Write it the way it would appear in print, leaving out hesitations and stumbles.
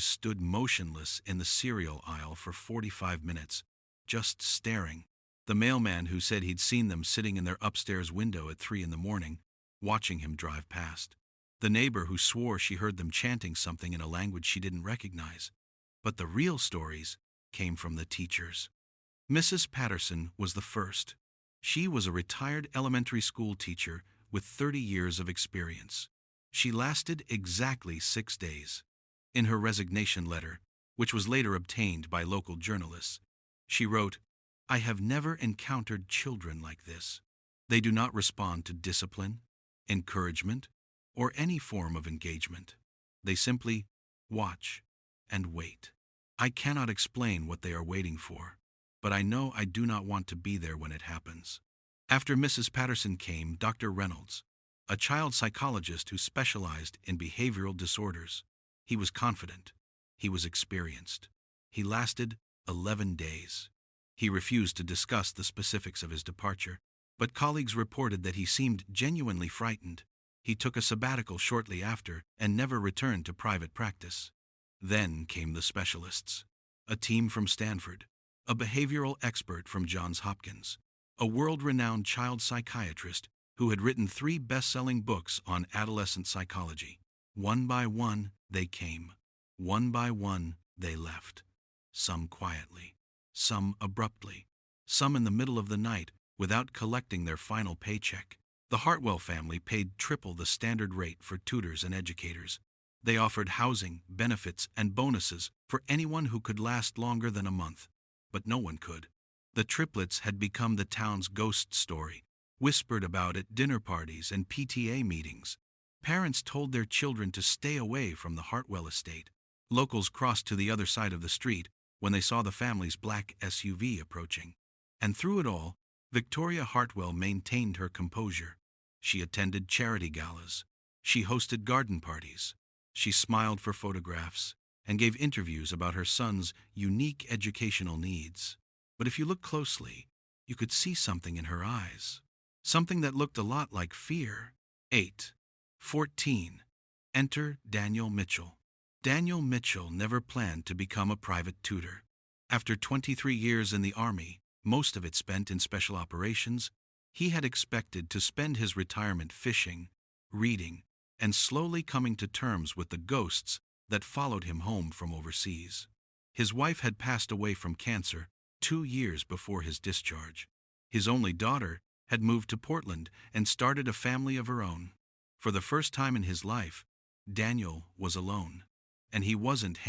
boys stood motionless in the cereal aisle for 45 minutes, just staring. The mailman who said he'd seen them sitting in their upstairs window at 3 in the morning, watching him drive past. The neighbor who swore she heard them chanting something in a language she didn't recognize. But the real stories came from the teachers. Mrs. Patterson was the first. She was a retired elementary school teacher with 30 years of experience. She lasted exactly 6 days. In her resignation letter, which was later obtained by local journalists, she wrote, "I have never encountered children like this. They do not respond to discipline, encouragement, or any form of engagement. They simply watch and wait. I cannot explain what they are waiting for, but I know I do not want to be there when it happens." After Mrs. Patterson came Dr. Reynolds, a child psychologist who specialized in behavioral disorders. He was confident. He was experienced. He lasted 11 days. He refused to discuss the specifics of his departure, but colleagues reported that he seemed genuinely frightened. He took a sabbatical shortly after and never returned to private practice. Then came the specialists, a team from Stanford, a behavioral expert from Johns Hopkins, a world-renowned child psychiatrist who had written 3 best-selling books on adolescent psychology. One by one, they came. One by one, they left. Some quietly, some abruptly, some in the middle of the night without collecting their final paycheck. The Hartwell family paid triple the standard rate for tutors and educators. They offered housing, benefits, and bonuses for anyone who could last longer than a month. But no one could. The triplets had become the town's ghost story, whispered about at dinner parties and PTA meetings. Parents told their children to stay away from the Hartwell estate. Locals crossed to the other side of the street when they saw the family's black SUV approaching. And through it all, Victoria Hartwell maintained her composure. She attended charity galas. She hosted garden parties. She smiled for photographs and gave interviews about her son's unique educational needs. But if you look closely, you could see something in her eyes. Something that looked a lot like fear. 8:14. Enter Daniel Mitchell. Daniel Mitchell never planned to become a private tutor. After 23 years in the Army, most of it spent in special operations, he had expected to spend his retirement fishing, reading, and slowly coming to terms with the ghosts that followed him home from overseas. His wife had passed away from cancer 2 years before his discharge. His only daughter had moved to Portland and started a family of her own. For the first time in his life, Daniel was alone, and he wasn't